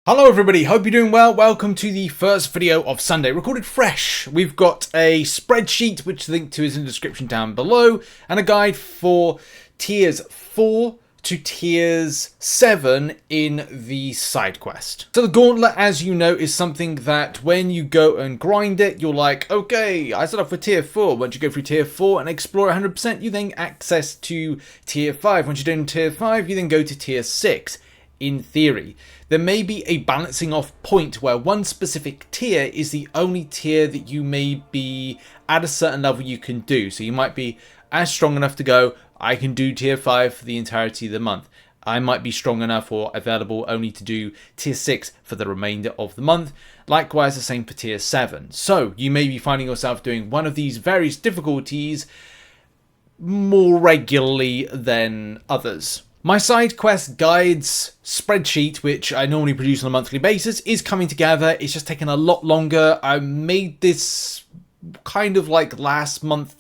Hello everybody, hope you're doing well. Welcome to the first video of Sunday, recorded fresh. We've got a spreadsheet, which the link to is in the description down below, and a guide for tiers 4 to tiers 7 in the side quest. So the gauntlet, as you know, is something that when you go and grind it, you're like, okay, I set up for tier 4. Once you go through tier 4 and explore 100%, you then access to tier 5. Once you're done tier 5, you then go to tier 6. In theory, there may be a balancing off point where one specific tier is the only tier that you may be at a certain level you can do. So you might be as strong enough to go, I can do tier 5 for the entirety of the month. I might be strong enough or available only to do tier 6 for the remainder of the month. Likewise, the same for tier 7. So you may be finding yourself doing one of these various difficulties more regularly than others. My side quest guides spreadsheet, which I normally produce on a monthly basis, is coming together. It's just taken a lot longer. I made this kind of like last month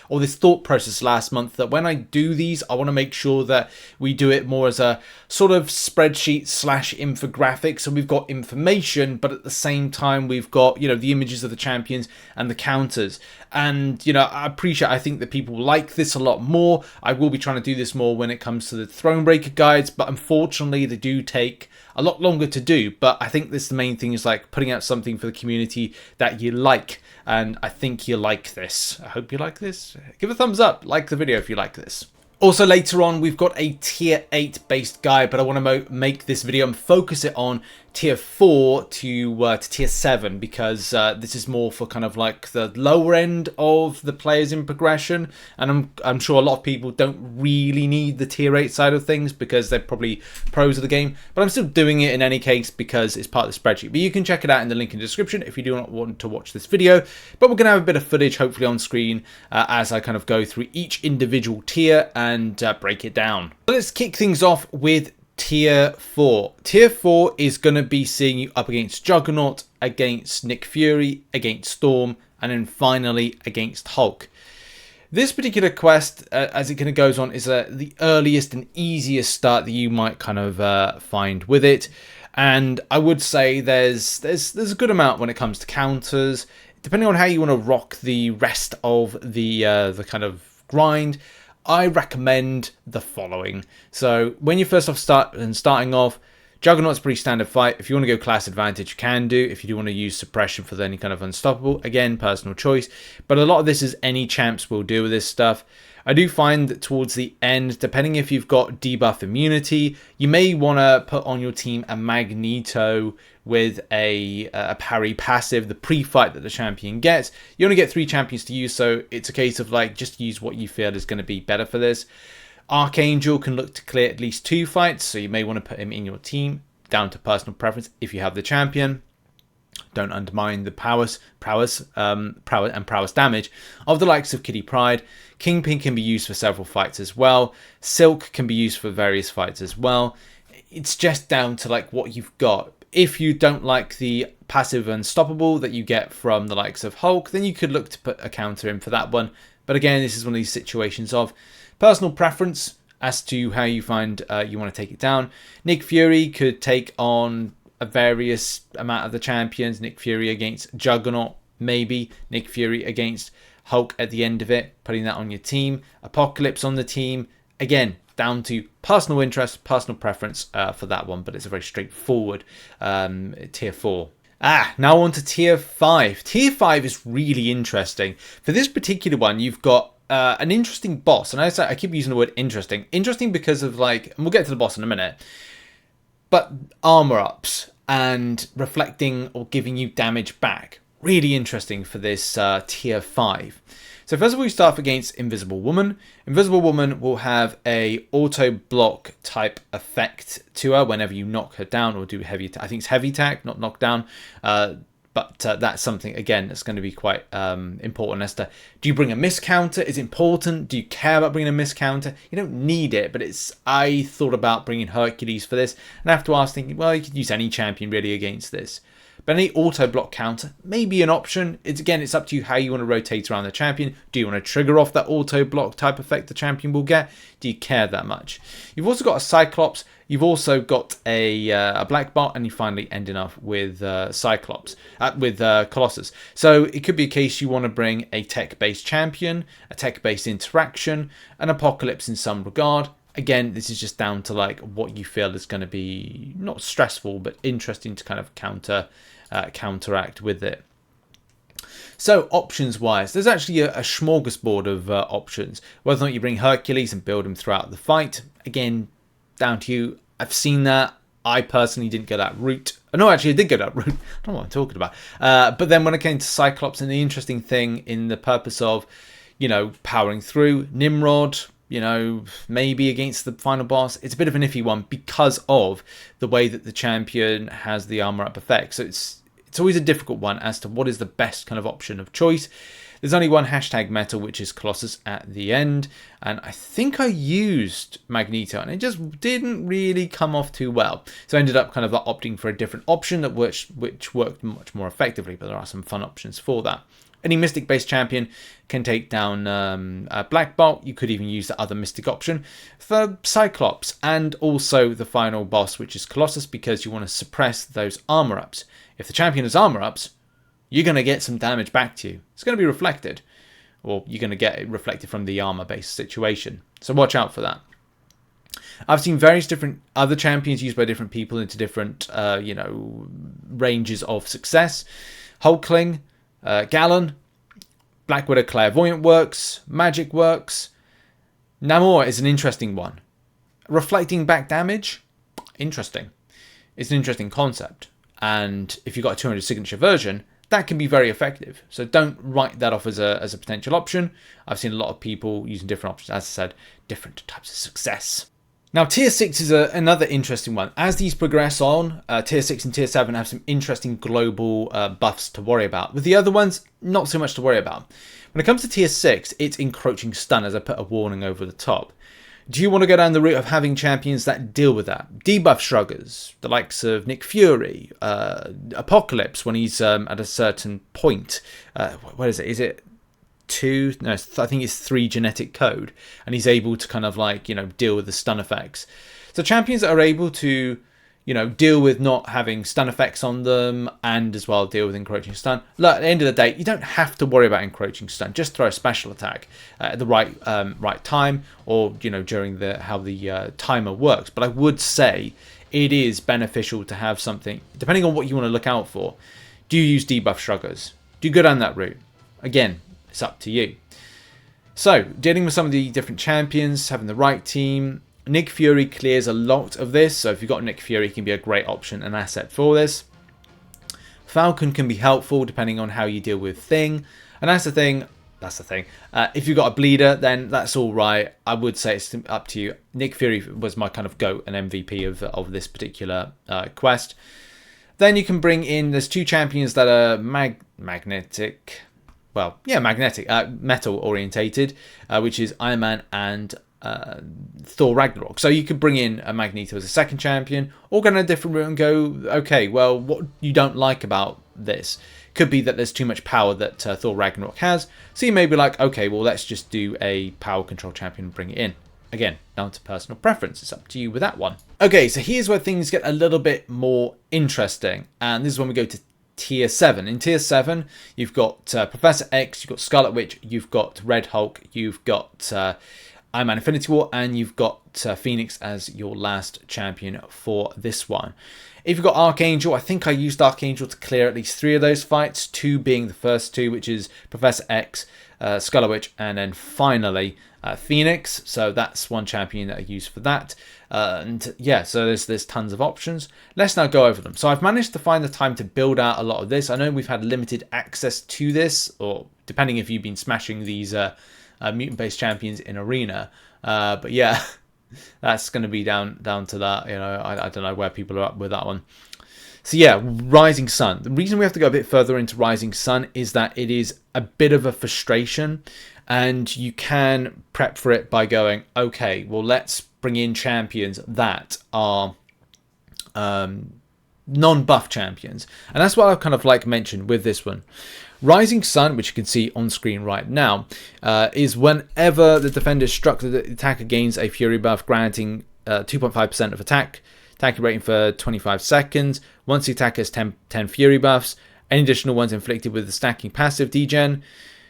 or this thought process last month that when I do these, I want to make sure that we do it more as a sort of spreadsheet slash infographic. So we've got information, but at the same time, we've got, the images of the champions and the counters. And, I think that people like this a lot more. I will be trying to do this more when it comes to the Thronebreaker guides, but unfortunately they do take a lot longer to do. But I think this the main thing is like putting out something for the community that you like. And I think you like this. I hope you like this. Give a thumbs up. Like the video if you like this. Also later on, we've got a tier 8 based guide, but I want to make this video and focus it on tier 4 to tier 7 because this is more for kind of like the lower end of the players in progression, and I'm sure a lot of people don't really need the tier 8 side of things because they're probably pros of the game, but I'm still doing it in any case because it's part of the spreadsheet. But you can check it out in the link in the description if you do not want to watch this video. But we're going to have a bit of footage hopefully on screen as I kind of go through each individual tier and break it down. So let's kick things off with tier 4. Tier 4 is going to be seeing you up against Juggernaut, against Nick Fury, against Storm, and then finally against Hulk. This particular quest, as it kind of goes on, is the earliest and easiest start that you might kind of find with it. And I would say there's a good amount when it comes to counters. Depending on how you want to rock the rest of the kind of grind, I recommend the following. So when you first off starting off, Juggernaut's a pretty standard fight. If you want to go class advantage, you can do. If you do want to use suppression for any kind of unstoppable, again, personal choice. But a lot of this is any champs will do with this stuff. I do find that towards the end, depending if you've got debuff immunity, you may want to put on your team a Magneto with a parry passive, the pre-fight that the champion gets. You only get 3 champions to use, so it's a case of like just use what you feel is going to be better for this. Archangel can look to clear at least 2 fights, so you may want to put him in your team, down to personal preference if you have the champion. Don't undermine the prowess damage of the likes of Kitty Pryde. Kingpin can be used for several fights as well. Silk can be used for various fights as well. It's just down to like what you've got. If you don't like the passive unstoppable that you get from the likes of Hulk, then you could look to put a counter in for that one. But again, this is one of these situations of personal preference as to how you find you want to take it down. Nick Fury could take on a various amount of the champions. Nick Fury against Juggernaut, maybe. Nick Fury against Hulk at the end of it, putting that on your team. Apocalypse on the team. Again, down to personal interest, personal preference for that one, but it's a very straightforward tier 4. Now on to tier 5. Tier 5 is really interesting. For this particular one, you've got an interesting boss, and I keep using the word interesting. Interesting because of and we'll get to the boss in a minute, but armor ups and reflecting or giving you damage back. Really interesting for this tier 5. So first of all, you start against Invisible Woman. Invisible Woman will have a auto block type effect to her whenever you knock her down or do heavy. I think it's heavy attack, not knockdown. But that's something, again, that's going to be quite important as to, do you bring a miss counter? Is it important? Do you care about bringing a miss counter? You don't need it, but I thought about bringing Hercules for this. And I have to ask, thinking, well, you could use any champion really against this. But any auto block counter may be an option. It's up to you how you want to rotate around the champion. Do you want to trigger off that auto block type effect the champion will get? Do you care that much? You've also got a Cyclops. You've also got a Black Bot, and you finally ending up with Cyclops, with Colossus. So it could be a case you want to bring a tech-based champion, a tech-based interaction, an Apocalypse in some regard. Again, this is just down to like what you feel is going to be not stressful, but interesting to kind of counteract with it. So options-wise, there's actually a smorgasbord of options. Whether or not you bring Hercules and build him throughout the fight, again, down to you. I've seen that. I personally didn't go that route. No, actually, I did go that route. I don't know what I'm talking about. But then when it came to Cyclops, and the interesting thing in the purpose of, you know, powering through Nimrod, you know, maybe against the final boss, it's a bit of an iffy one because of the way that the champion has the armor up effect. So it's always a difficult one as to what is the best kind of option of choice. There's only one hashtag metal, which is Colossus at the end. And I think I used Magneto, and it just didn't really come off too well. So I ended up kind of opting for a different option that which worked much more effectively. But there are some fun options for that. Any Mystic-based champion can take down a Black Bolt. You could even use the other Mystic option for Cyclops. And also the final boss, which is Colossus, because you want to suppress those armor-ups. If the champion has armor-ups, you're going to get some damage back to you. It's going to be reflected. Or you're going to get it reflected from the armor-based situation. So watch out for that. I've seen various different other champions used by different people into different, ranges of success. Hulkling, Gallon, Black Widow Clairvoyant works, Magic works. Namor is an interesting one. Reflecting back damage, interesting. It's an interesting concept. And if you've got a 200 signature version, that can be very effective. So don't write that off as a potential option. I've seen a lot of people using different options, as I said, different types of success. Now, Tier 6 is another interesting one. As these progress on, Tier 6 and Tier 7 have some interesting global buffs to worry about. With the other ones, not so much to worry about. When it comes to Tier 6, it's encroaching stun, as I put a warning over the top. Do you want to go down the route of having champions that deal with that? Debuff shruggers, the likes of Nick Fury, Apocalypse when he's at a certain point. What is it? Is it 2? No, I think it's 3 genetic code, and he's able to kind of like, you know, deal with the stun effects. So champions that are able to, you know, deal with not having stun effects on them and as well deal with encroaching stun. Look, at the end of the day, you don't have to worry about encroaching stun. Just throw a special attack at the right time, or, you know, during how the timer works. But I would say it is beneficial to have something, depending on what you want to look out for. Do you use debuff shruggers? Do you go down that route? Again, it's up to you. So, dealing with some of the different champions, having the right team. Nick Fury clears a lot of this. So if you've got Nick Fury, he can be a great option, an asset for this. Falcon can be helpful depending on how you deal with Thing. And that's the thing. If you've got a bleeder, then that's all right. I would say it's up to you. Nick Fury was my kind of GOAT and MVP of this particular quest. Then you can bring in, there's 2 champions that are magnetic, metal orientated, which is Iron Man and Thor Ragnarok. So you could bring in a Magneto as a second champion, or go in a different route and go, okay, well, what you don't like about this could be that there's too much power that Thor Ragnarok has. So you may be like, okay, well, let's just do a power control champion and bring it in. Again, down to personal preference. It's up to you with that one. Okay, so here's where things get a little bit more interesting. And this is when we go to Tier 7. In Tier 7, you've got Professor X, you've got Scarlet Witch, you've got Red Hulk, you've got Iron Man Infinity War, and you've got Phoenix as your last champion for this one. If you've got Archangel, I think I used Archangel to clear at least 3 of those fights, 2 being the first 2, which is Professor X, Scarlet Witch, and then finally Phoenix. So that's one champion that I use for that. And yeah, so there's tons of options. Let's now go over them. So I've managed to find the time to build out a lot of this. I know we've had limited access to this, or depending if you've been smashing these mutant-based champions in Arena. But yeah, that's going to be down to that. You know, I don't know where people are up with that one. So yeah, Rising Sun. The reason we have to go a bit further into Rising Sun is that it is a bit of a frustration, and you can prep for it by going, okay, well, let's bring in champions that are non-buff champions. And that's what I've kind of like mentioned with this one. Rising Sun, which you can see on screen right now, is whenever the defender struck, the attacker gains a Fury buff, granting 2.5% of attacking rating for 25 seconds. Once the attacker has 10 Fury buffs, any additional ones inflicted with the stacking passive degen.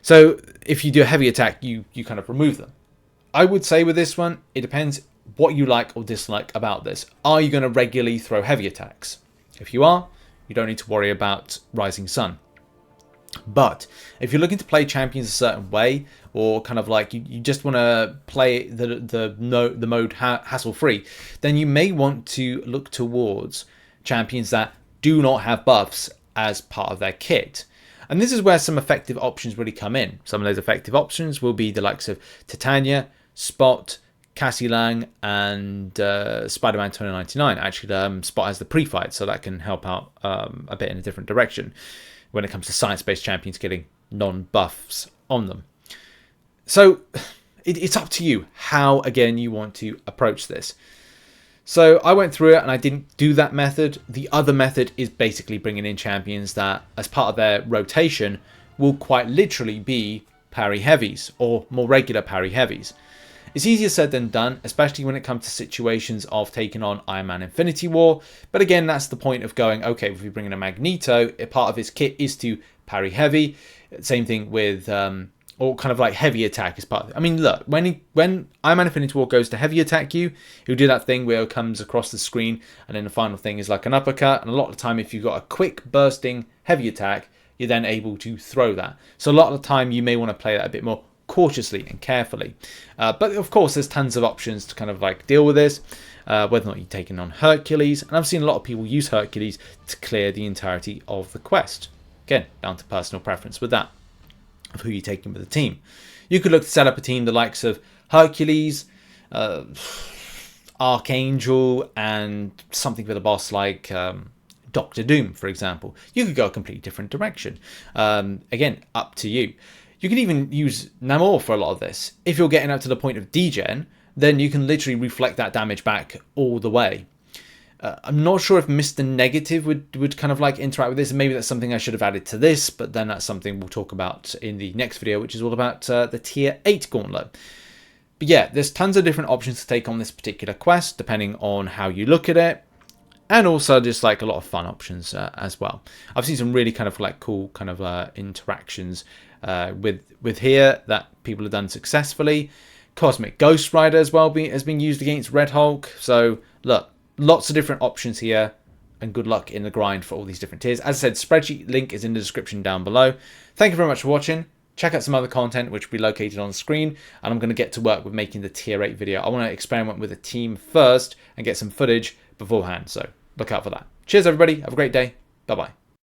So if you do a heavy attack, you kind of remove them. I would say with this one, it depends what you like or dislike about this. Are you going to regularly throw heavy attacks? If you are, you don't need to worry about Rising Sun. But if you're looking to play champions a certain way, or kind of like you just want to play the mode hassle-free, then you may want to look towards champions that do not have buffs as part of their kit. And this is where some effective options really come in. Some of those effective options will be the likes of Titania, Spot, Cassie Lang, and Spider-Man 2099. Actually, Spot has the pre-fight, so that can help out a bit in a different direction when it comes to science-based champions getting non-buffs on them. So it's up to you how, again, you want to approach this. So I went through it and I didn't do that method. The other method is basically bringing in champions that, as part of their rotation, will quite literally be parry heavies or more regular parry heavies. It's easier said than done, especially when it comes to situations of taking on Iron Man Infinity War. But again, that's the point of going, okay, if we bring in a Magneto, a part of his kit is to parry heavy. Same thing with, or kind of like heavy attack is part of it. I mean, look, when Iron Man Infinity War goes to heavy attack you, he'll do that thing where it comes across the screen and then the final thing is like an uppercut. And a lot of the time, if you've got a quick bursting heavy attack, you're then able to throw that. So a lot of the time, you may want to play that a bit more cautiously and carefully, but of course there's tons of options to kind of like deal with this, whether or not you're taking on Hercules, and I've seen a lot of people use Hercules to clear the entirety of the quest. Again, down to personal preference with that, of who you're taking with the team. You could look to set up a team the likes of Hercules, Archangel, and something with a boss like Doctor Doom, for example. You could go a completely different direction. Again, up to you. You can even use Namor for a lot of this. If you're getting up to the point of degen, then you can literally reflect that damage back all the way. I'm not sure if Mr. Negative would kind of like interact with this. Maybe that's something I should have added to this, but then that's something we'll talk about in the next video, which is all about the Tier 8 Gauntlet. But yeah, there's tons of different options to take on this particular quest, depending on how you look at it. And also just like a lot of fun options as well. I've seen some really kind of like cool kind of interactions with here that people have done successfully. Cosmic Ghost Rider as well has been used against Red Hulk. So look, lots of different options here, and good luck in the grind for all these different tiers. As I said, spreadsheet link is in the description down below. Thank you very much for watching. Check out some other content which will be located on the screen, and I'm going to get to work with making the tier 8 video. I want to experiment with a team first and get some footage beforehand, so look out for that. Cheers everybody, have a great day, bye bye.